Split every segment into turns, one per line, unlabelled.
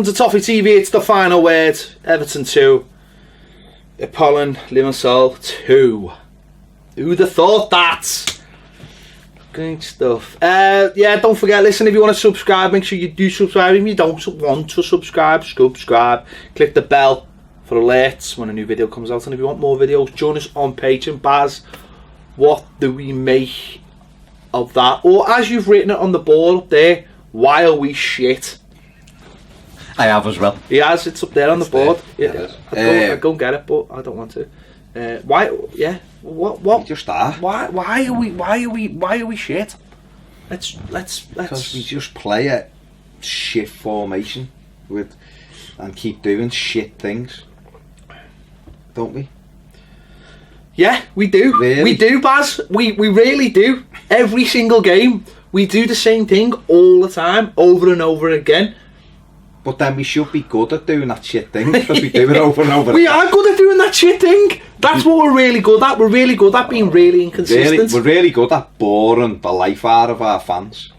welcome to Toffee TV. It's the final word. Everton 2, Apollon Limassol 2. Who'd have thought that? Great stuff. Yeah, don't forget, listen, if you want to subscribe, make sure you do subscribe. If you don't want to subscribe. Click the bell for alerts when a new video comes out. And if you want more videos, join us on Patreon. Baz, what do we make of that? Or as you've written it on the board up there, why are we shit?
I have as well.
He has, it's up there on the board.
Yeah,
I'd go and get it, but I don't want to. Why? Yeah. What?
We just are.
Why are we shit? Let's.
Because we just play a shit formation and keep doing shit things, don't we?
Yeah, we do.
Really?
We do, Baz. We really do. Every single game, we do the same thing all the time, over and over again.
But then we should be good at doing that shit thing because we do it over and over.
We are good at doing that shit thing. That's what we're really good at. We're really good at being really inconsistent.
We're really good at boring the life out of our fans.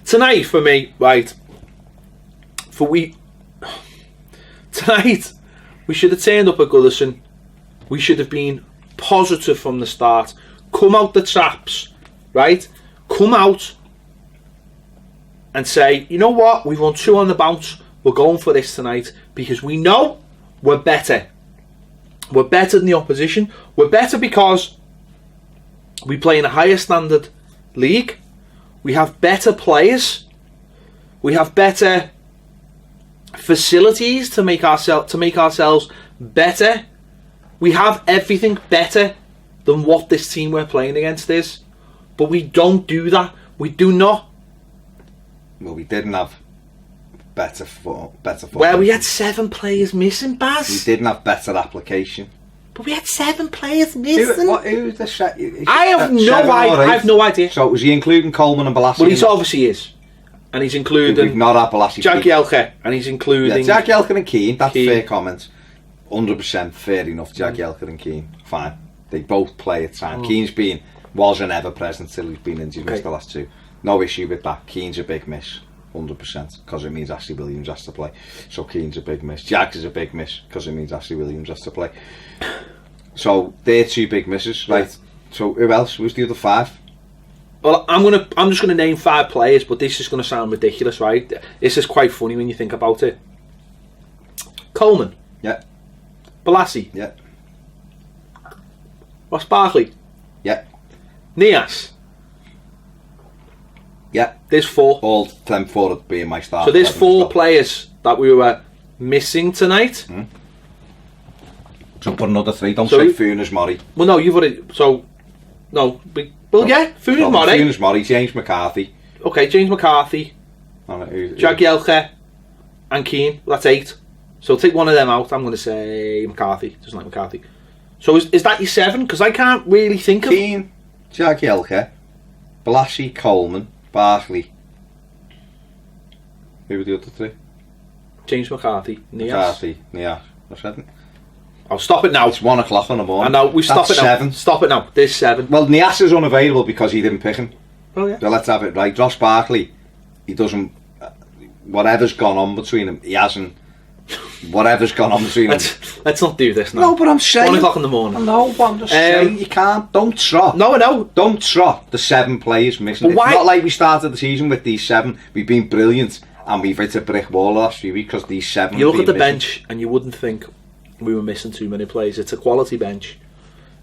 Tonight, for me, right? Tonight, we should have turned up at Goodison. We should have been positive from the start. Come out the traps, right? Come out and say, you know what? We've won 2 on the bounce. We're going for this tonight because we know we're better. We're better than the opposition. We're better because we play in a higher standard league. We have better players. We have better facilities to make ourselves better. We have everything better than what this team we're playing against is. But we don't do that. We do not.
Well, we didn't have better form.
Well, we had 7 players missing, Baz.
We didn't have better application.
But we had 7 players missing.
Who's the set?
I have no idea.
So was he including Coleman and Balassi?
Well, he obviously is. And he's including
We've not had Balassi.
Jagielka. And he's including
Jagielka and Keane. That's a fair comment. 100% fair enough. Jagielka and Keane. Fine. They both play at time. Keane's was an ever present till he's been injured. Missed the last 2. No issue with that. Keane's a big miss. 100% because it means Ashley Williams has to play. So Keane's a big miss. Jags is a big miss because it means Ashley Williams has to play. So they're 2 big misses, right? Yeah. So who else? Who's the other 5?
Well, I'm just gonna name 5 players, but this is gonna sound ridiculous, right? This is quite funny when you think about it. Coleman.
Yeah.
Balassi.
Yeah.
Ross Barkley.
Yeah.
Nias.
Yeah.
There's 4.
All them 4 would be in my start.
So there's 4 players that we were missing tonight.
So put another 3. Don't say Funes Mori.
Well, no, you've already. So, no. Yeah, Funes Mori.
Funes Mori, James McCarthy.
Okay, James McCarthy. Jagielka and Keane. That's 8. So take one of them out. I'm going to say McCarthy. Doesn't like McCarthy. So is that your 7? Because I can't really think of.
Keane, Jagielka, Balassi, Coleman, Barkley. Who were the other 3?
James McCarthy, Nias.
I said it.
I'll stop it now.
It's 1 o'clock in the morning.
I know, we stop it now.
7.
Stop it now. There's 7.
Well, Nias is unavailable because he didn't pick him.
Oh, yeah.
So let's have it right. Ross Barkley, he doesn't. Whatever's gone on between them, he hasn't. Whatever's gone on between them.
Let's not do this now.
No, but I'm saying.
1 o'clock in the morning.
No, but I'm just saying you can't. Don't trot.
No, I know.
Don't trot the 7 players missing. But it's not like we started the season with these 7. We've been brilliant and we've hit a brick wall last few weeks because these 7.
You look at the bench and you wouldn't think we were missing too many players. It's a quality bench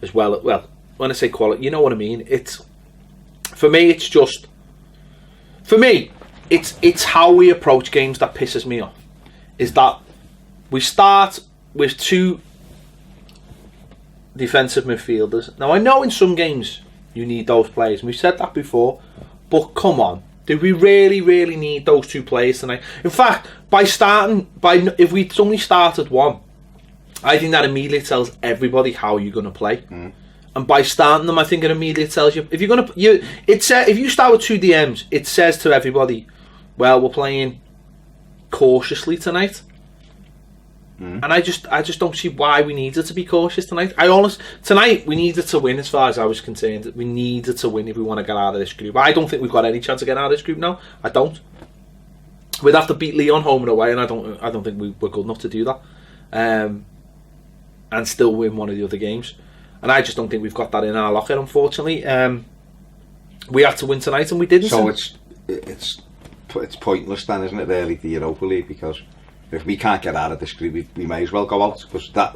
as well. Well, when I say quality, you know what I mean. It's for me. It's how we approach games that pisses me off. Is that we start with 2 defensive midfielders. Now I know in some games you need those players. We've said that before, but come on, do we really need those 2 players tonight? In fact, if we only started 1, I think that immediately tells everybody how you're going to play. And by starting them, I think it immediately tells you if you're going to. If you start with 2 DMs, it says to everybody, well, we're playing cautiously tonight. And I just don't see why we needed to be cautious tonight. Tonight we needed to win as far as I was concerned. We needed to win if we want to get out of this group. I don't think we've got any chance of getting out of this group now. I don't. we'd have to beat Lyon home and away, and I don't think we're good enough to do that, and still win one of the other games. And I just don't think we've got that in our locker, unfortunately. We had to win tonight, and we didn't.
So it's pointless then, isn't it? Really, the Europa League, because if we can't get out of this group, we may as well go out, because that.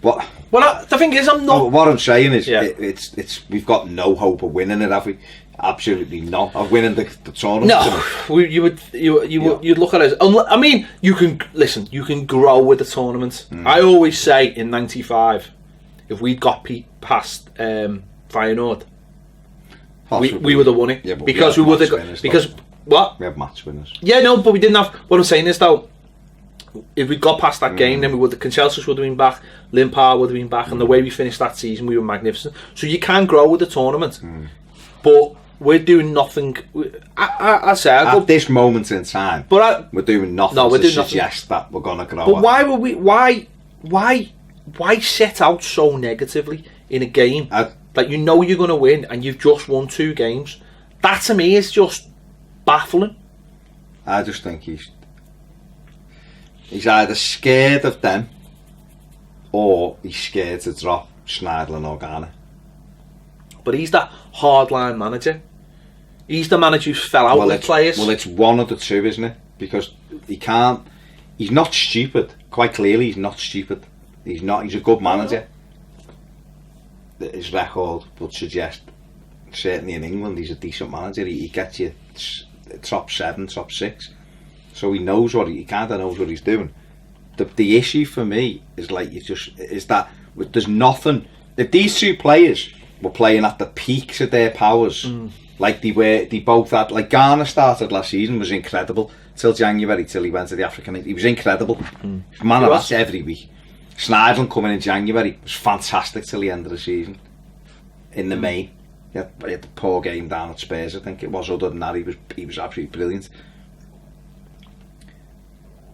The thing is, I'm not.
What I'm saying is, it's we've got no hope of winning it, have we? Absolutely not. Of winning the tournament.
No, you'd look at it. I mean, you can grow with the tournament. I always say in '95, if we'd got past Feyenoord, we would have won it, because we would have. Because what?
We have match winners.
Yeah, no, but we didn't have. What I'm saying is though, if we got past that game, then we would. The Concelsus would have been back. Limpar would have been back, and the way we finished that season, we were magnificent. So you can grow with the tournament, but we're doing nothing. I say at
this moment in time, we're doing nothing to suggest that we're going to grow.
But why were we? Why set out so negatively in a game that you know you're going to win and you've just won 2 games? That to me is just baffling.
I just think he's either scared of them, or he's scared to drop Schneiderlin or Garner.
But he's that hardline manager. He's the manager who fell out with players.
Well, it's one of the two, isn't it? Because he's not stupid. Quite clearly, he's not stupid. He's a good manager. His record would suggest, certainly in England, he's a decent manager. He gets you top 7, top 6. So he knows he kind of knows what he's doing. The issue for me is that there's nothing. If these two players were playing at the peaks of their powers, like they both had, like Garner started last season, was incredible till January, till he went to the African League. He was incredible. Man of match every week. Schneiderlin coming in January was fantastic till the end of the season. In the main, he had the poor game down at Spurs, I think it was. Other than that, he was absolutely brilliant.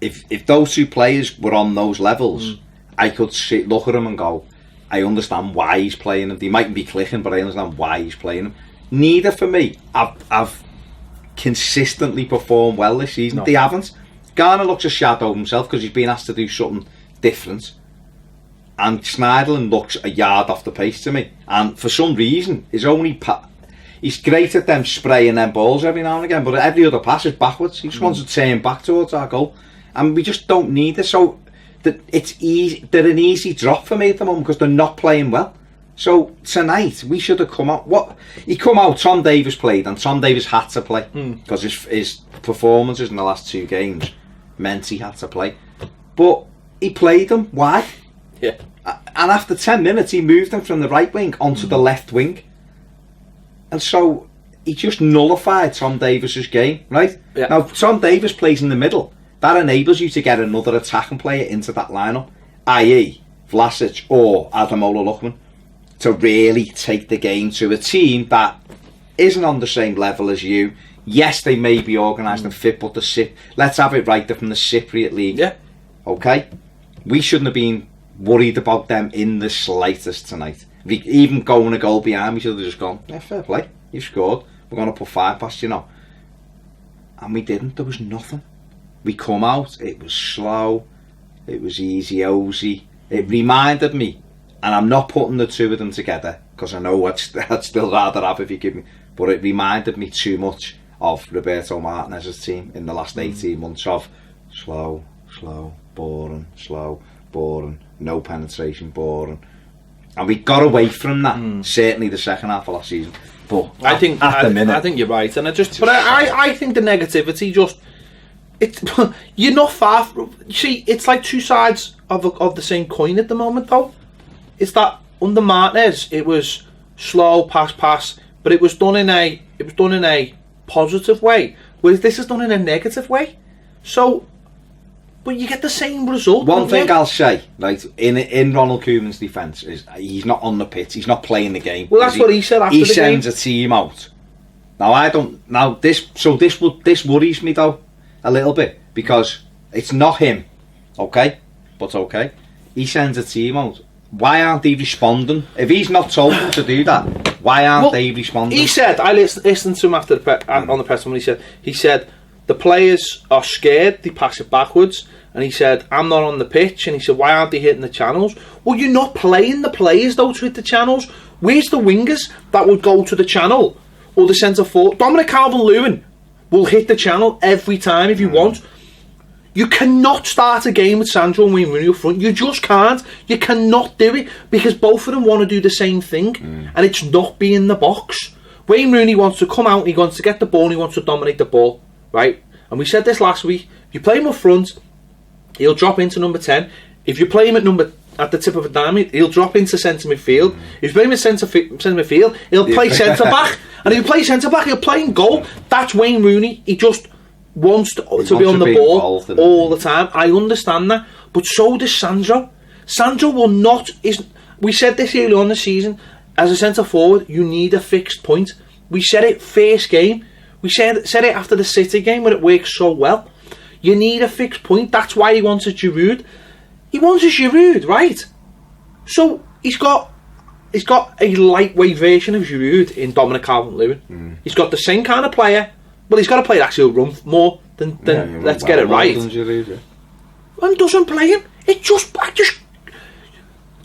If those two players were on those levels, I could look at him and go, I understand why he's playing them. They mightn't be clicking, but I understand why he's playing them. Neither for me have consistently performed well this season. They haven't. Garner looks a shadow of himself because he's been asked to do something different, and Schneiderlin looks a yard off the pace to me. And for some reason, he's great at them spraying them balls every now and again, but every other pass is backwards. He just wants to turn back towards our goal, and we just don't need it. So it's easy. They're an easy drop for me at the moment because they're not playing well. So tonight we should have come out. He come out. Tom Davies played, and Tom Davies had to play because his performances in the last 2 games meant he had to play. But he played them. Why?
Yeah.
And after 10 minutes, he moved him from the right wing onto the left wing, and so he just nullified Tom Davies's game. Right?
Yeah.
Now Tom Davies plays in the middle. That enables you to get another attacking player into that lineup, i.e. Vlasic or Ademola Lookman, to really take the game to a team that isn't on the same level as you. Yes, they may be organised and fit, but let's have it right, they're from the Cypriot League.
Yeah.
Okay? We shouldn't have been worried about them in the slightest tonight. Even going a goal behind, we should have just gone, yeah, fair play, you've scored, we're going to put 5 past you now. And we didn't, there was nothing. We come out, it was slow, it was easy-osy. It reminded me, and I'm not putting the two of them together, because I know I'd still rather have if you give me, but it reminded me too much of Roberto Martinez's team in the last 18 months of slow, boring, no penetration, boring. And we got away from that, certainly the second half of last season. But
I think you're right, and I think the negativity you're not far from, you see, it's like two sides of the same coin at the moment though. It's that under Martinez it was slow pass, but it was done in a positive way, whereas this is done in a negative way. So, but you get the same result.
One thing I'll say, right, in Ronald Koeman's defence is he's not on the pitch, he's not playing the game.
Well, that's what he said after the game. He
sends a team out. This worries me though a little bit, because it's not him, okay? But okay, he sends a team out. Why aren't they responding? If he's not told them to do that, why aren't they responding?
He said, I listened to him after on the press conference. He said the players are scared, they pass it backwards. And he said, I'm not on the pitch. And he said, why aren't they hitting the channels? Well, you're not playing the players, though, to hit the channels. Where's the wingers that would go to the channel? Or the centre forward? Dominic Calvert-Lewin will hit the channel every time if you want. You cannot start a game with Sandro and Wayne Rooney up front. You just can't. You cannot do it. Because both of them want to do the same thing. And it's not be in the box. Wayne Rooney wants to come out, he wants to get the ball, and he wants to dominate the ball. Right? And we said this last week. If you play him up front, he'll drop into number 10. If you play him at the tip of a diamond, he'll drop into centre midfield. If you play him in centre midfield, he'll play centre back. And if you play centre back, he'll play in goal. That's Wayne Rooney. He just wants to be on the ball all the time. I understand that. But so does Sandro. Sandro will not... We said this early on in the season. As a centre forward, you need a fixed point. We said it first game. We said it after the City game when it worked so well. You need a fixed point. That's why he wants a Giroud. He wants a Giroud, right? So he's got a lightweight version of Giroud in Dominic Calvert-Lewin. He's got the same kind of player. Well, he's got a player that actually will run more than let's get it right.
Giroud,
And doesn't play him.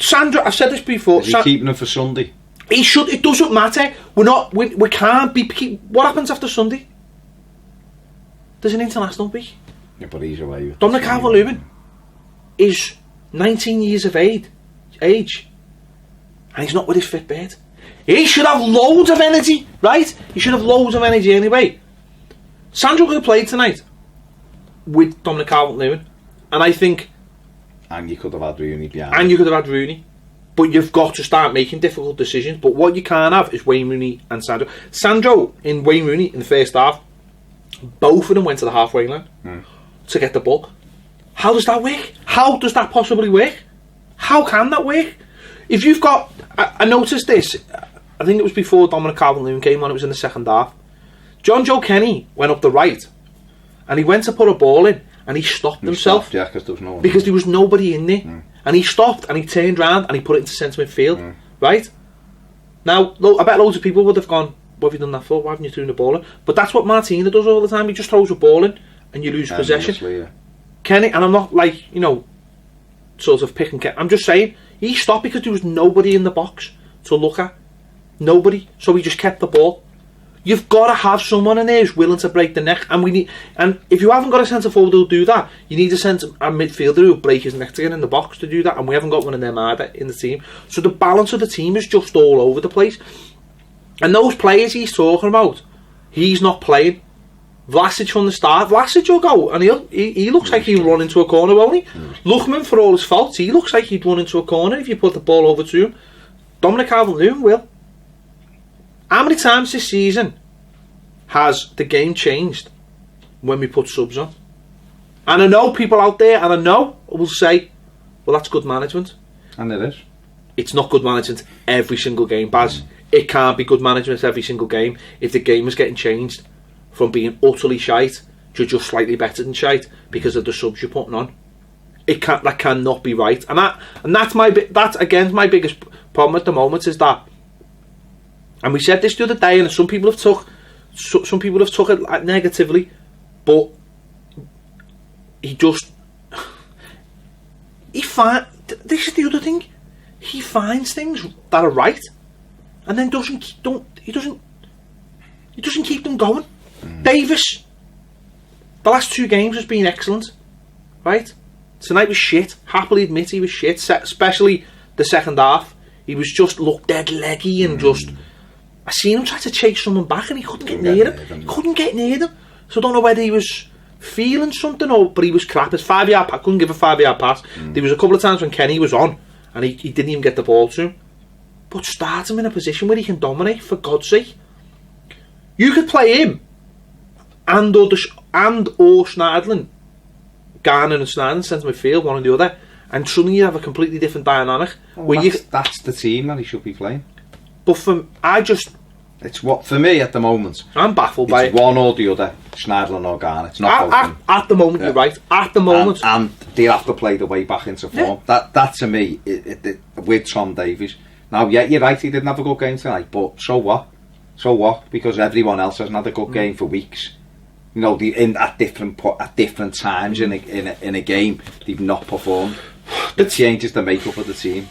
Sandro, I've said this before.
Is he keeping him for Sunday?
He should. It doesn't matter. We can't be. What happens after Sunday? There's an international week.
Yeah, but he's away with
Dominic Calvert-Lewin is 19 years of age, and he's not with his fit bed. He should have loads of energy, right? He should have loads of energy anyway. Sandro could have played tonight with Dominic Calvert-Lewin, and I think...
And you could have had Rooney behind.
And you could have had Rooney. But you've got to start making difficult decisions. But what you can't have is Wayne Rooney and Sandro. Sandro and Wayne Rooney in the first half, both of them went to the halfway line to get the ball. How does that work? How does that possibly work? How can that work? If you've got... I noticed this. I think it was before Dominic Calvert-Lewin came on. It was in the second half. John Joe Kenny went up the right. And he went to put a ball in. And he stopped himself.
Yeah, because
there was nobody in there. And he stopped and he turned round and he put it into centre midfield. Right? Now, I bet loads of people would have gone, what have you done that for? Why haven't you thrown the ball in? But that's what Martina does all the time. He just throws a ball in and you lose possession.
Yeah.
Kenny, and I'm not like, sort of picking Kenny. I'm just saying, he stopped because there was nobody in the box to look at. Nobody. So he just kept the ball. You've got to have someone in there who's willing to break the neck, and if you haven't got a centre forward who'll do that, you need a midfielder who'll break his neck to get in the box to do that, and we haven't got one of them either in the team. So the balance of the team is just all over the place. And those players he's talking about, he's not playing. Vlasic from the start, Vlasic will go, and he looks like he'll run into a corner, won't he? Lookman, for all his faults, he looks like he'd run into a corner if you put the ball over to him. Dominic Calvert-Lewin will. How many times this season has the game changed when we put subs on? And I know people out there, and I know will say, well, that's good management.
And it is.
It's not good management every single game, Baz. It can't be good management every single game if the game is getting changed from being utterly shite to just slightly better than shite because of the subs you're putting on. That cannot be right. And that's again my biggest problem at the moment is that. And we said this the other day, and some people have took it negatively, but this is the other thing. He finds things that are right, and then he doesn't keep them going. Davis, the last 2 games has been excellent, right? Tonight was shit. Happily admit he was shit, especially the second half. He was just looked dead leggy and just. I seen him try to chase someone back and he couldn't get near him. He couldn't get near them. So I don't know whether he was feeling something but he was crap. His 5-yard pass, couldn't give a 5-yard pass. There was a couple of times when Kenny was on and he didn't even get the ball to him. But start him in a position where he can dominate, for God's sake. You could play him and or Schneiderlin, Garner and Schneiderlin, centre midfield, one or the other, and suddenly you have a completely different dynamic.
That's the team that he should be playing.
But
it's what for me at the moment.
I'm baffled by it.
One or the other, Schneiderlin or Garner. It's not
at the moment. Yeah. You're right. At the moment,
and they have to play the way back into form. Yeah. That to me, with Tom Davies. Now, yeah, you're right. He didn't have a good game tonight, but so what? So what? Because everyone else hasn't had a good game for weeks. You know, at different times in a game, they've not performed. It changes the makeup of the team,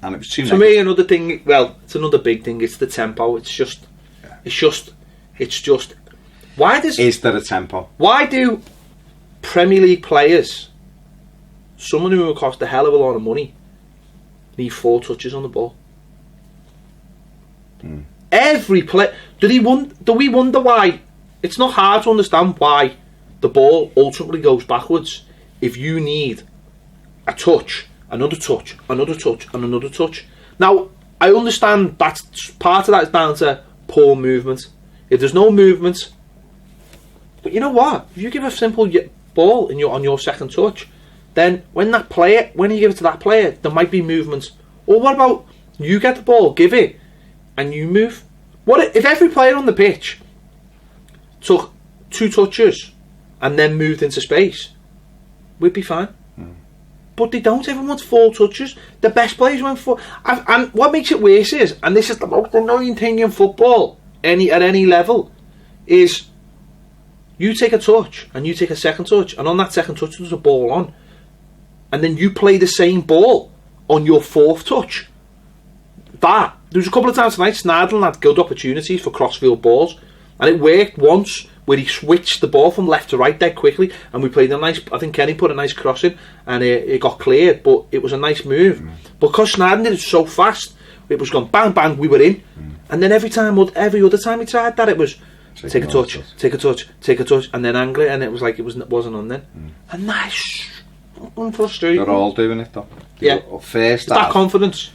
and it was too.
To me, another thing. Well, it's another big thing. It's the tempo. It's just. Why is
there a tempo?
Why do Premier League players, someone who will cost a hell of a lot of money, need 4 touches on the ball? Every play. Do we wonder why? It's not hard to understand why the ball ultimately goes backwards if you need a touch, another touch, another touch, and another touch. Now, I understand that part of that is down to poor movement. If there's no movement, but you know what? If you give a simple ball on your second touch, then when you give it to that player, there might be movement. Or what about you get the ball, give it, and you move? What if every player on the pitch took 2 touches and then moved into space? We'd be fine. But they don't. Everyone wants 4 touches. The best players went 4. And what makes it worse is, and this is the most annoying thing in football, at any level, is you take a touch and you take a second touch, and on that second touch there's a ball on, and then you play the same ball on your 4th touch. There was a couple of times tonight Snarden had good opportunities for crossfield balls, and it worked once where he switched the ball from left to right dead quickly, and we played a nice. I think Kenny put a nice cross in, and it got cleared, but it was a nice move. Because Snarden did it so fast, it was gone bang bang, we were in, and then every other time he tried that, it was take a touch, take a touch, take a touch, and then angle it, and it was like it wasn't on then, and that's frustrating.
They're all doing it though.
Yeah,
first
that confidence.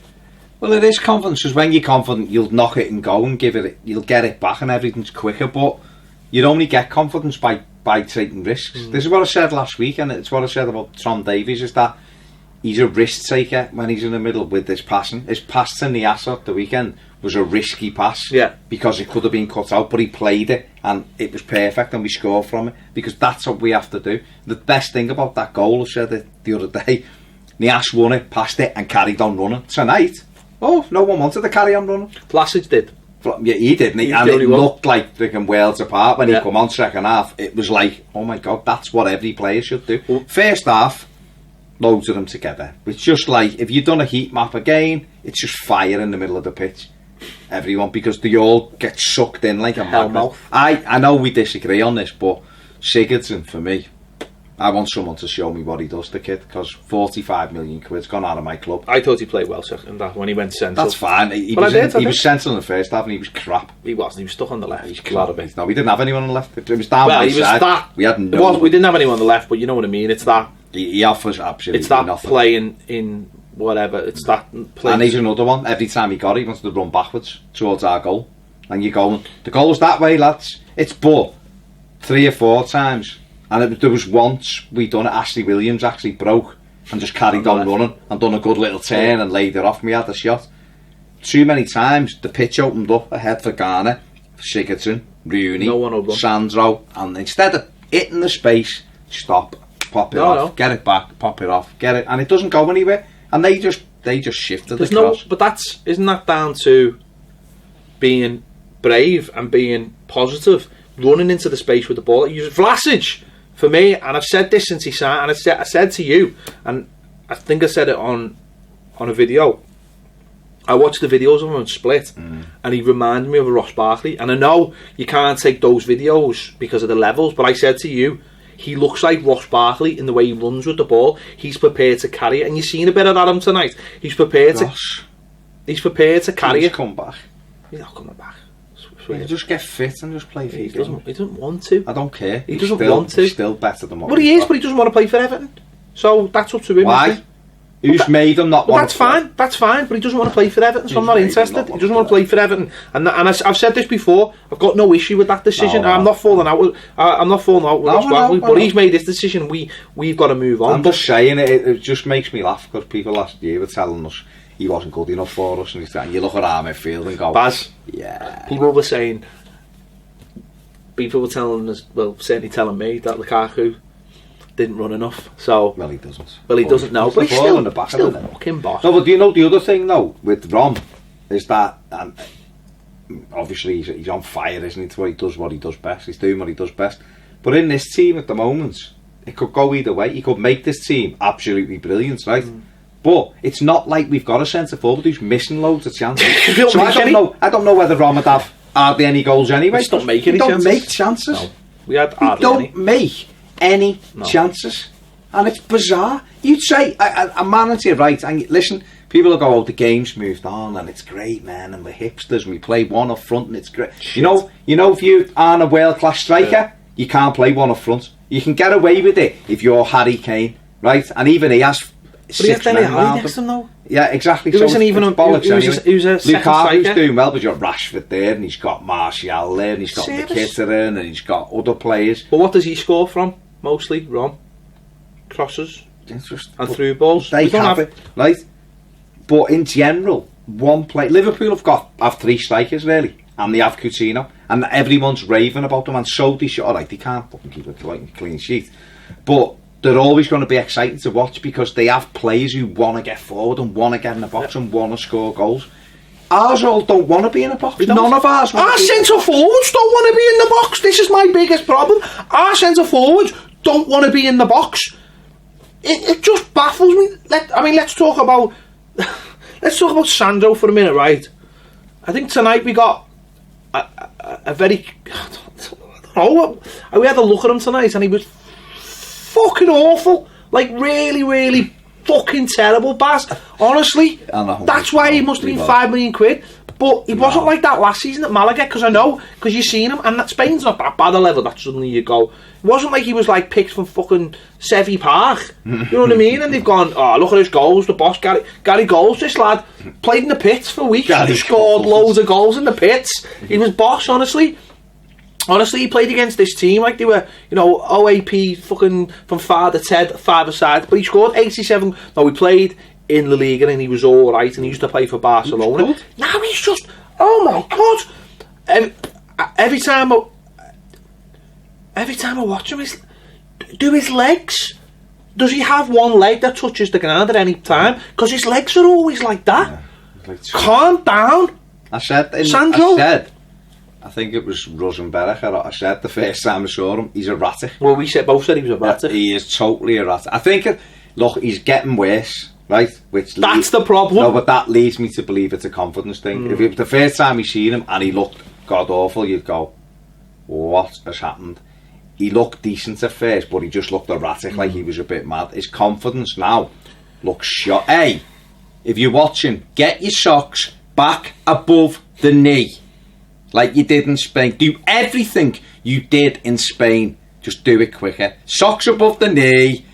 Well, it is confidence, because when you're confident, you'll knock it and go and you'll get it back, and everything's quicker. But you only get confidence by taking risks. This is what I said last week, and it's what I said about Tom Davies, is that he's a risk taker when he's in the middle with his passing. His pass to Niassa at the weekend was a risky pass, because it could have been cut out, but he played it, and it was perfect, and we scored from it, because that's what we have to do. The best thing about that goal, I said it the other day, Niassa won it, passed it, and carried on running. Tonight, no one wanted to carry on running.
Vlasic did.
Yeah, he did, and it looked like freaking worlds apart when he come on second half. It was like, oh my god, that's what every player should do. First half, loads of them together. It's just like, if you've done a heat map again, it's just fire in the middle of the pitch. Everyone, because they all get sucked in like a magnet. I know we disagree on this, but Sigurdsson, for me, I want someone to show me what he does, the kid, because 45 million quid's gone out of my club.
I thought he played well in that when he went central.
That's fine. He was central in the first half, and he was crap.
He wasn't. He was stuck on the left.
He's crap. No, we didn't have anyone on the left. It was down my side. We had
we didn't have anyone on the left, but you know what I mean. It's that.
He offers absolutely.
It's that
nothing.
playing in whatever. It's that.
And he's another one. Every time he got it, he wants to run backwards towards our goal, and you're going, the goal's that way, lads. It's but 3 or 4 times. And there was once we done it, Ashley Williams actually broke and just carried on running and done a good little turn and laid it off me, had the shot. Too many times the pitch opened up ahead for Garner, Sigurdsson, Rooney, Sandro, and instead of hitting the space, stop, pop it off, get it back, pop it off, get it, and it doesn't go anywhere. And they just shifted the cross.
But isn't that down to being brave and being positive, running into the space with the ball? Use Vlasic. For me, and I've said this since he signed, and I said to you, and I think I said it on a video. I watched the videos of him on Split, and he reminded me of a Ross Barkley. And I know you can't take those videos because of the levels, but I said to you, he looks like Ross Barkley in the way he runs with the ball. He's prepared to carry it, and you've seen a bit of that him tonight. He's prepared to carry it.
Come back.
He's not coming back.
He just get fit and just play FIFA.
He doesn't want to.
I don't care.
He doesn't want to.
He's still better than what.
But he is, but he doesn't want to play for Everton. So that's up to him.
Why? Who's made him not want
to play? That's fine, but he doesn't want to play for Everton, so I'm not interested. He doesn't want to play for Everton. And I've said this before, I've got no issue with that decision. I'm not falling out with Ross Barkley, but he's made this decision. We've got to move on.
I'm just saying, it just makes me laugh, because people last year were telling us he wasn't good enough for us, and you look at our midfield and go,
Baz,
yeah.
People were telling us, well, certainly telling me, that Lukaku didn't run enough. So
well, he doesn't.
Well, he doesn't know, but he's still
in the back,
still fucking boss.
No, but do you know the other thing though with Rom is that, obviously he's on fire, isn't he? It's what he does best. He's doing what he does best. But in this team at the moment, it could go either way. You could make this team absolutely brilliant, right? But it's not like we've got a centre forward who's missing loads of chances. So I don't know whether Roma have hardly any goals anyway.
We don't make any chances.
We don't make chances.
No. We don't
make any chances. And it's bizarre. You'd say, a manager, right, and listen, people will go, oh, the game's moved on and it's great, man, and we're hipsters and we play one up front and it's great. Shit. You know, if you aren't a world-class striker, you can't play one up front. You can get away with it if you're Harry Kane, right? And even he has...
But he has Dele Alli next to him, though.
Yeah, exactly.
There isn't even who's a second
Lukaku's
striker.
doing well, but you've got Rashford there, and he's got Martial there, and he's got McGibbon, and he's got other players.
But what does he score from? Mostly, Ron? Crosses? And through balls?
They have it, right? But in general, Liverpool have 3 strikers, really, and they have Coutinho, and everyone's raving about them, and so they should. Alright, they can't fucking keep a clean sheet. But they're always going to be exciting to watch because they have players who want to get forward and want to get in the box and want to score goals. Ours all don't want to be in the box. None of ours.
Our centre forwards don't want to be in the box. This is my biggest problem. Our centre forwards don't want to be in the box. It just baffles me. Let's talk about Sandro for a minute, right? I think tonight we got a very... I don't know. We had a look at him tonight and he was fucking awful. Like, really, really fucking terrible, Baz. Honestly, that's why he must have been £5 million. But he wasn't like that last season at Malaga, because you've seen him, and that Spain's not that bad a level that suddenly you go. It wasn't like he was like picked from fucking Sevy Park. You know what I mean? And they've gone, oh, look at his goals, the boss, Gary Goals, this lad, played in the pits for weeks, scored loads of goals in the pits. He was boss, honestly. Honestly, he played against this team like they were, OAP fucking from father Ted, five-a-side, but he scored 87. No, he played in La Liga and he was alright, and he used to play for Barcelona. Now he's just, oh my god! Every time I watch him, do his legs? Does he have one leg that touches the ground at any time? Because his legs are always like that. Yeah, calm down.
Sandro. I think it was Rosenberg. I said the first time I saw him, he's erratic.
Well, both said he was erratic.
He is totally erratic. I think, he's getting worse, right?
That's the problem.
No, but that leads me to believe it's a confidence thing. If it was the first time you seen him and he looked god awful, you'd go, what has happened? He looked decent at first, but he just looked erratic, like he was a bit mad. His confidence now looks shot. Hey, if you're watching, get your socks back above the knee. Like you did in Spain. Do everything you did in Spain. Just do it quicker. Socks above the knee.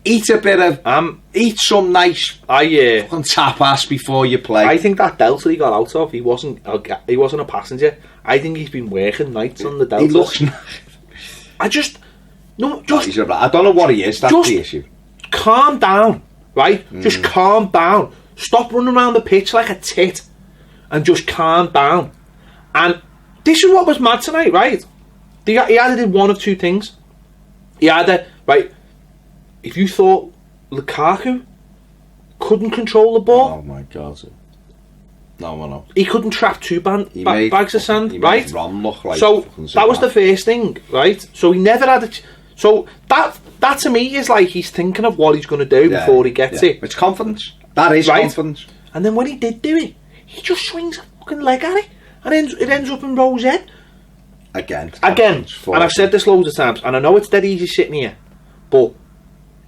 Eat a bit of... eat some nice fucking tapas before you play.
I think that Delta he got out of, he wasn't a passenger. I think he's been working nights on the Delta.
He looks...
I don't
know what he is. That's the issue.
Calm down, right? Just calm down. Stop running around the pitch like a tit. And just calm down. And this is what was mad tonight, right? He either did one of two things. He either, right, if you thought Lukaku couldn't control the ball...
Oh my God. No.
He couldn't trap two bags of sand,
he
right?
Made Ron look like
so that was the first thing, right? So he never had so that to me is like he's thinking of what he's going to do before he gets it.
It's confidence. That is confidence.
And then when he did do it, he just swings a fucking leg at it. And it ends up in Rose's head. Again. And I've said this loads of times, and I know it's dead easy sitting here, but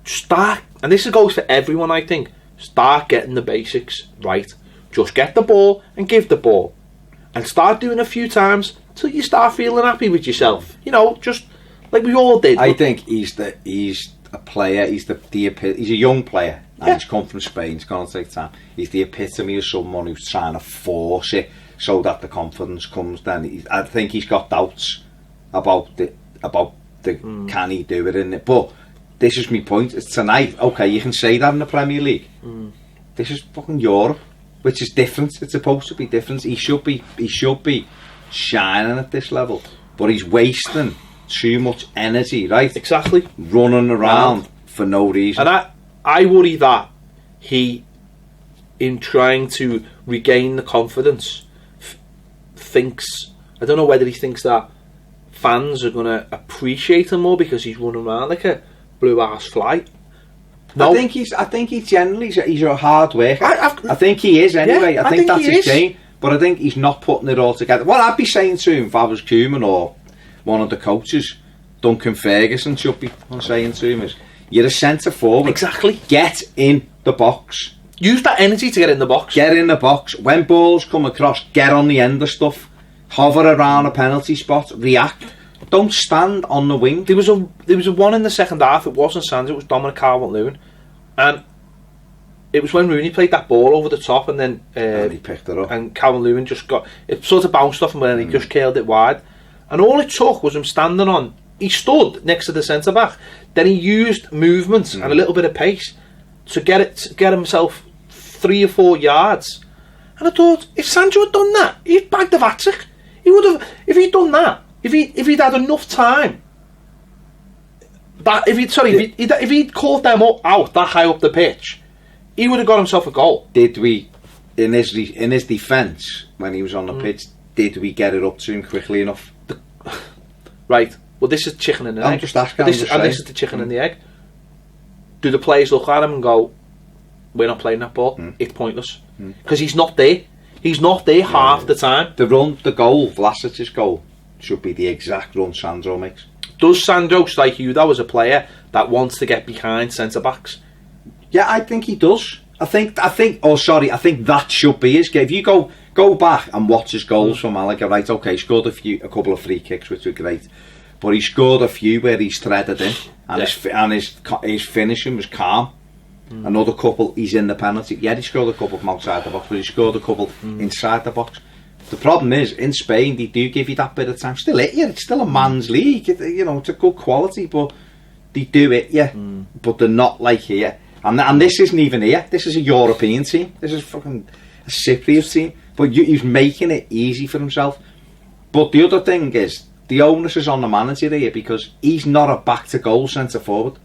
start, and this goes for everyone, I think, start getting the basics right. Just get the ball and give the ball. And start doing a few times till you start feeling happy with yourself. Just like we all did.
I think he's a player, he's a young player, and he's come from Spain, it's going to take time. He's the epitome of someone who's trying to force it, so that the confidence comes. Then I think he's got doubts about the can he do it in it. But this is my point. It's tonight. Okay, you can say that in the Premier League. This is fucking Europe, which is different. It's supposed to be different. He should be shining at this level, but he's wasting too much energy. Right?
Exactly.
Running around for no reason.
And I worry that he, in trying to regain the confidence, thinks, I don't know whether he thinks that fans are going to appreciate him more because he's running around like a blue ass fly. No.
I think he's generally he's a hard worker. I think he is anyway.
Yeah,
I think that's his game. But I think he's not putting it all together. What I'd be saying to him if I was Koeman or one of the coaches, Duncan Ferguson should be saying to him is, you're a centre forward.
Exactly.
Get in the box.
Use that energy to get in the box.
Get in the box. When balls come across, get on the end of stuff. Hover around a penalty spot. React. Don't stand on the wing.
There was a one in the second half. It wasn't Sandro. It was Dominic Calvert-Lewin, and it was when Rooney played that ball over the top, and then
and he picked it up.
And Calvert-Lewin just got it, sort of bounced off him, and he just curled it wide. And all it took was him standing on. He stood next to the centre back. Then he used movement and a little bit of pace to get himself 3 or 4 yards. And I thought, if Sandro had done that, he'd bagged the hat-trick. He would have. If he'd done that, if he'd had enough time. If he'd caught them out that high up the pitch, he would have got himself a goal.
Did we, in his defence, when he was on the pitch, did we get it up to him quickly enough?
Right. Well, this is chicken and the egg.
I'm just asking.
This is the chicken and the egg. Do the players look at him and go, "We're not playing that ball. It's pointless," because he's not there. He's not there half the time.
The goal, Vlasic's goal, should be the exact run Sandro makes.
Does Sandro strike you though as a player that wants to get behind centre backs?
Yeah, I think he does. I think that should be his game. If you go back and watch his goals from Malaga, right? Okay, he scored a couple of free kicks, which were great, but he scored a few where he's threaded in, and his finishing was calm. Another couple, he's in the penalty. Yeah, he scored a couple from outside the box, but he scored a couple inside the box. The problem is, in Spain, they do give you that bit of time. Still hit you. It's still a man's league. It's a good quality, but they do it, but they're not like here. And this isn't even here. This is a European team. This is fucking a Cypriot team. But he's making it easy for himself. But the other thing is, the onus is on the manager here because he's not a back-to-goal centre-forward.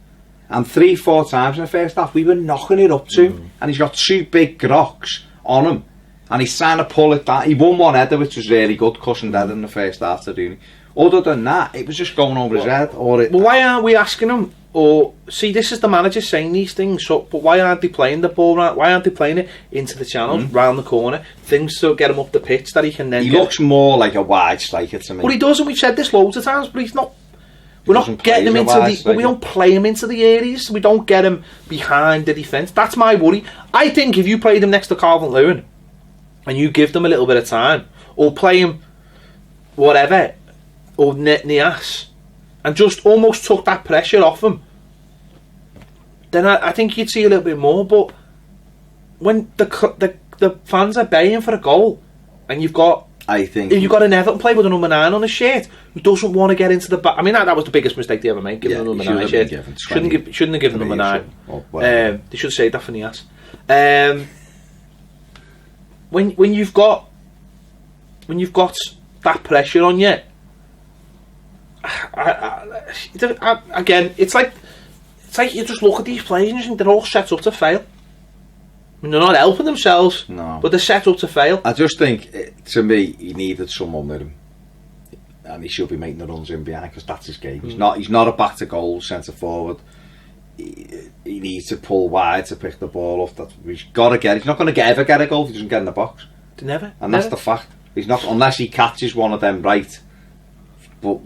And 3-4 times in the first half, we were knocking it up to him. And he's got 2 big grocks on him. And he's trying to pull it down. He won one header, which was really good, cushioned header in the first half to Rooney. Other than that, it was just going over his head. Well,
why aren't we asking him? Or see, this is the manager saying these things. So, but why aren't they playing the ball? Why aren't they playing it into the channels, round the corner, things to get him up the pitch that he can then?
He looks more like a wide striker to me.
Well, he does, and we've said this loads of times. But he's not. We're not getting him into the. But we don't play him into the areas. We don't get him behind the defence. That's my worry. I think if you played him next to Calvert-Lewin, and you give them a little bit of time, or play him, whatever, or Nias, and just almost took that pressure off him, then I think you'd see a little bit more. But when the fans are baying for a goal, and you've got an Everton player with a number 9 on his shirt who doesn't want to get into the back. I mean, that was the biggest mistake they ever made, giving the number 9 shirt. Shouldn't have given number 9. They should have saved that for Nias. When you've got that pressure on you, again, it's like you just look at these players and you think they're all set up to fail. I mean, they're not helping themselves, but they're set up to fail.
I just think, to me, he needed someone with him, and he should be making the runs in behind because that's his game. He's not a back to goal centre forward. He needs to pull wide to pick the ball off. He's got to get. He's not going to ever get a goal if he doesn't get in the box.
Never.
And that's the fact. He's not, unless he catches one of them right. But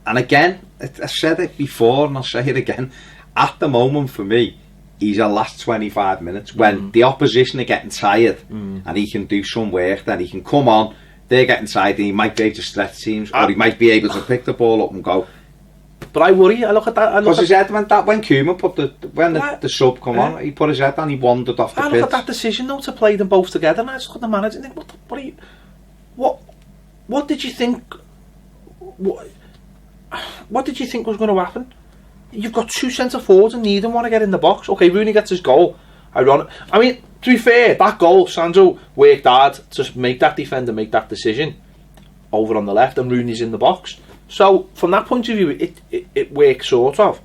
and again, I said it before, and I'll say it again. At the moment, for me, he's a last 25 minutes when the opposition are getting tired, and he can do some work. Then he can come on. They're getting tired, and he might be able to stretch teams, or he might be able to pick the ball up and go.
But I worry. I look at that.
Because his head went that when Koeman put the sub come on, he put his head down, he wandered off the pitch.
I look at that decision though to play them both together, and I just look at the manager and think, what did you think? What did you think was going to happen? You've got 2 centre forwards and neither want to get in the box. Okay, Rooney gets his goal. Ironic. I mean, to be fair, that goal, Sandro worked hard to make that defender make that decision over on the left, and Rooney's in the box. So from that point of view, it works sort of.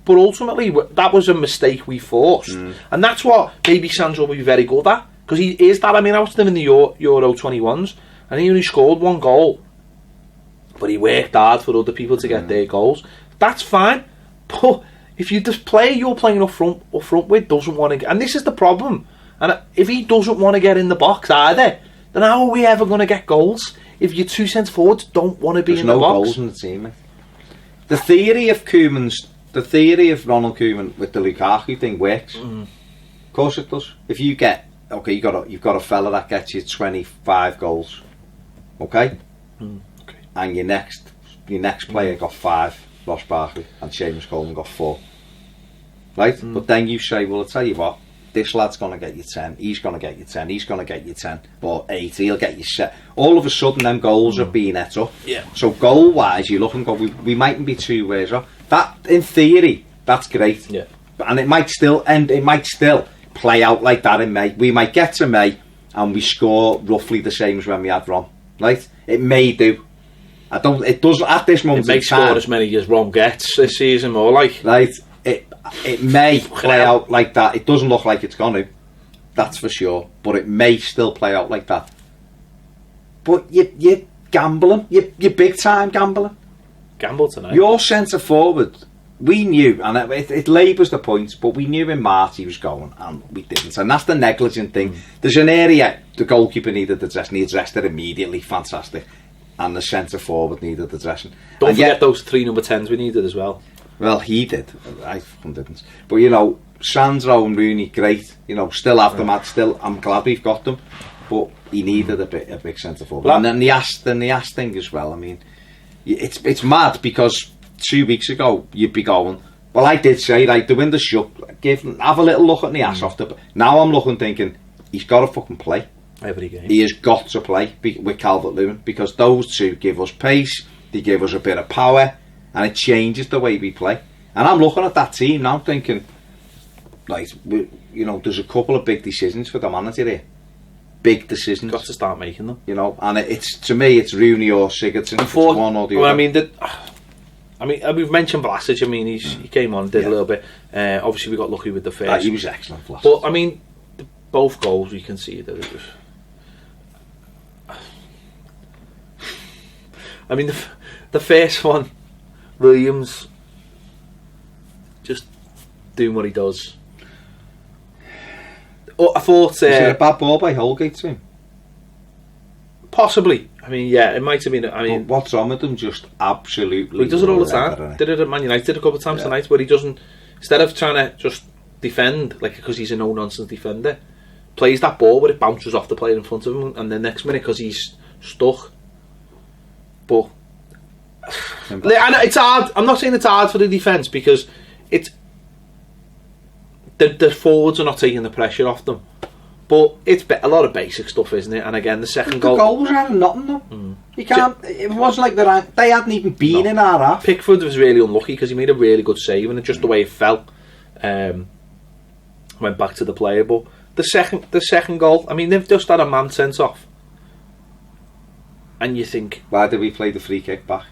But ultimately, that was a mistake we forced, and that's what maybe Sandro will be very good at, because he is that. I mean, I watched him in the Euro 21s, and he only scored 1 goal but he worked hard for other people to get their goals. That's fine, but if you just player you're playing up front with doesn't want to get, and this is the problem, and if he doesn't want to get in the box either, then how are we ever going to get goals if your two centre forwards don't want to be in the box?
There's no goals in the team, mate. The theory of Ronald Koeman with the Lukaku thing works. Of course it does. If you get you've got a fella that gets you 25 goals, okay, and your next player got 5, Ross Barkley, and Seamus Coleman got 4, right? But then you say, well, I'll tell you what, this lad's going to get you 10, he's going to get you 10, he's going to get you 10, or 8, he'll get you set. All of a sudden, them goals are being et up. Yeah. So goal-wise, you look and go, we mightn't be 2 ways off. That, in theory, that's great. Yeah. And it might still play out like that in May. We might get to May and we score roughly the same as when we had Ron, right? It may do. It does at this moment.
It may score as many as Ron gets this season, more like.
Right. It may play out like that. It doesn't look like it's going to. That's for sure. But it may still play out like that. But you're gambling. You're big time gambling.
Gamble tonight.
Your centre forward, we knew, and it labours the points, but we knew in March he was going, and we didn't. And that's the negligent thing. There's an area the goalkeeper needed addressed it immediately. Fantastic. And the centre forward needed addressing.
Don't forget those 3 number 10s we needed as well.
Well, he did. I didn't. But Sandro and Rooney, great. Still have them. I'm glad we've got them. But he needed a big centre forward. And then the Ash thing as well. I mean, it's mad because 2 weeks ago you'd be going, well, I did say, like, the window's shut. Have a little look at the Ash off the. Now I'm looking, thinking he's got to fucking play
every game.
He has got to play with Calvert-Lewin because those two give us pace. They give us a bit of power. And it changes the way we play. And I'm looking at that team now thinking, like, there's a couple of big decisions for the manager here. Big decisions.
Got to start making them.
And it's, to me, it's Rooney or Sigurdsson. It's one or the other.
I mean, we've mentioned Vlasic. I mean, he came on, did a little bit. Obviously, we got lucky with the first.
He was excellent, Vlasic.
But, I mean, both goals, we can see that it was... I mean, the first one... Williams just doing what he does. I thought... Was
it a bad ball by Holgate to him?
Possibly. I mean, yeah, it might have been... I mean,
what's wrong with him? Just absolutely...
He does it all the time. Did it at Man United a couple of times tonight, where he doesn't... Instead of trying to just defend, like, because he's a no-nonsense defender, plays that ball where it bounces off the player in front of him, and the next minute, because he's stuck. But... And it's hard. I'm not saying it's hard for the defence because it's the forwards are not taking the pressure off them, but it's a lot of basic stuff, isn't it? And again, the second goal.
The goal was out of nothing though. You can't. It wasn't like they hadn't even been in our half.
Pickford was really unlucky because he made a really good save, and just the way it fell, went back to the player. But the second goal. I mean, they've just had a man sent off, and you think,
why did we play the free kick back?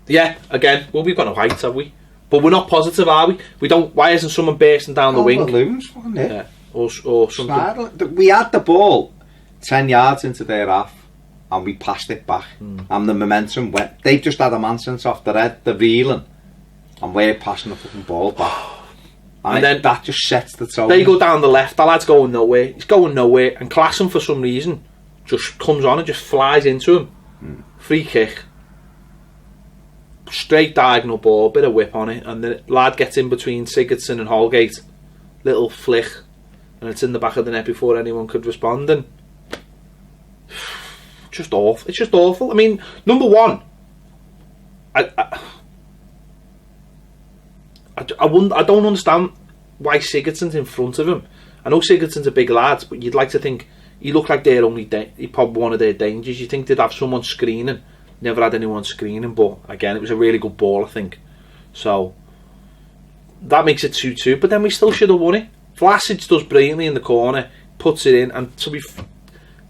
Yeah, again, well, we've got no height, have we? But we're not positive, are we? We don't. Why isn't someone bursting down the wing?
Balloons, wasn't it?
Yeah, or something.
We had the ball 10 yards into their half, and we passed it back, and the momentum went. They just had a man sent off the red, the reeling, and we're passing the fucking ball back. And then that just sets the tone.
They go down the left. That lad's going nowhere. He's going nowhere, and Klassen, for some reason, just comes on and just flies into him. Free kick. Straight diagonal ball, bit of whip on it, and the lad gets in between Sigurdsson and Holgate. Little flick, and it's in the back of the net before anyone could respond. And just awful. It's just awful. I mean, number one, I don't understand why Sigurdsson's in front of him. I know Sigurdsson's a big lad, but you'd like to think he looked like their only he probably one of their dangers. You think they'd have someone screening. Never had anyone screening, but again, it was a really good ball, I think. So that makes it 2-2, but then we still should have won it. Vlasic does brilliantly in the corner, puts it in, and to be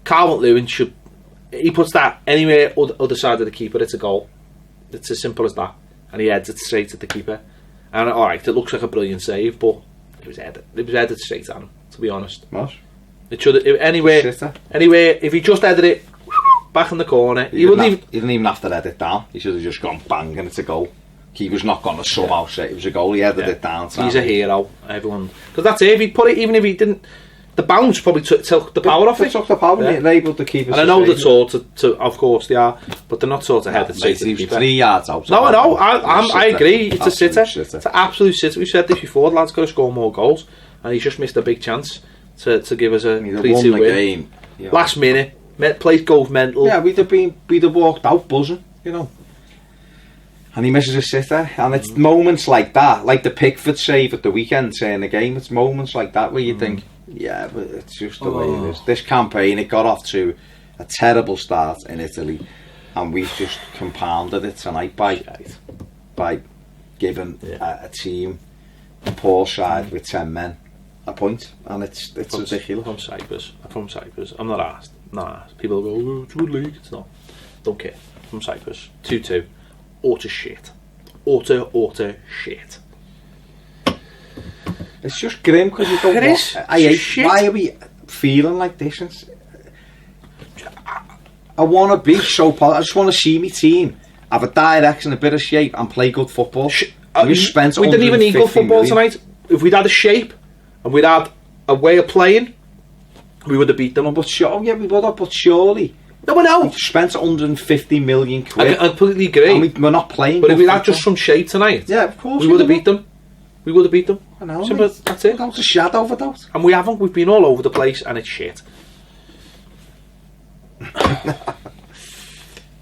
Calvert-Lewin he puts that anywhere other side of the keeper, it's a goal. It's as simple as that, and he heads it straight at the keeper. And all right, it looks like a brilliant save, but it was headed straight at him. To be honest,
what?
It should anywhere. If he just headed it back in the corner.
He didn't even have to let it down. He should have just gone bang and it's a goal. He was not going to somehow say it was a goal. He headed it down.
He's a hero, everyone. Because that's it. If he put it, even if he didn't, the bounce probably took the power off it.
Took the power. Yeah. They're able to keep it.
And I know they're taught to, of course they are, but they're not taught to head it straight to the keeper.
3 yards out.
No, I know. I agree. It's a sitter. It's an absolute sitter. We've said this before. The lad's got to score more goals, and he's just missed a big chance to give us a 3-2 win.
Game, you know.
Last minute, place goes mental.
Yeah, we'd have walked out buzzing, you know. And he misses a sitter, and it's moments like that, like the Pickford save at the weekend, saying the game. It's moments like that where you think, yeah, but it's just the way it is. This campaign, it got off to a terrible start in Italy, and we've just compounded it tonight by giving a team, a poor side with 10 men, a point, and it's ridiculous.
From Cyprus. I'm not asked. People go, oh, it's a good league. It's not. Don't care. From Cyprus. 2-2. Utter shit. Utter shit.
It's just grim because you go,
it is.
Why are we feeling like this? I want to be so positive. I just want to see my team have a direction, a bit of shape, and play good football. We
didn't even need good football tonight. If we'd had a shape and we'd had a way of playing, we would have beat them.
We would have, but surely.
No, I know.
We spent 150 million quid.
I completely agree.
And we're not playing.
But if we had just some shape tonight,
yeah, of course,
we would have beat them. We would have beat them.
I know.
Simple, that's it.
Without a shadow of a doubt.
And we haven't. We've been all over the place, and it's shit.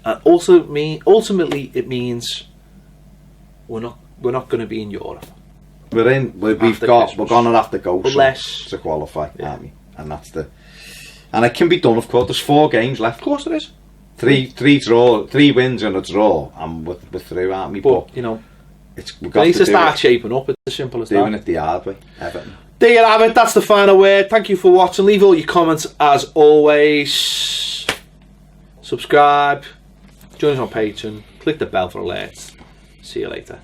And ultimately, it means we're not going to be in Europe.
We're going to have to go to qualify, aren't we? And that's and it can be done. Of course, there's 4 games left.
Of course, there is.
3 wins and a draw, and we're through, aren't we?
But you know,
we
need to start shaping up. It's as simple as that.
Doing it the hard way, Everton.
There you have it. That's the final word. Thank you for watching. Leave all your comments as always. Subscribe. Join us on Patreon. Click the bell for alerts. See you later.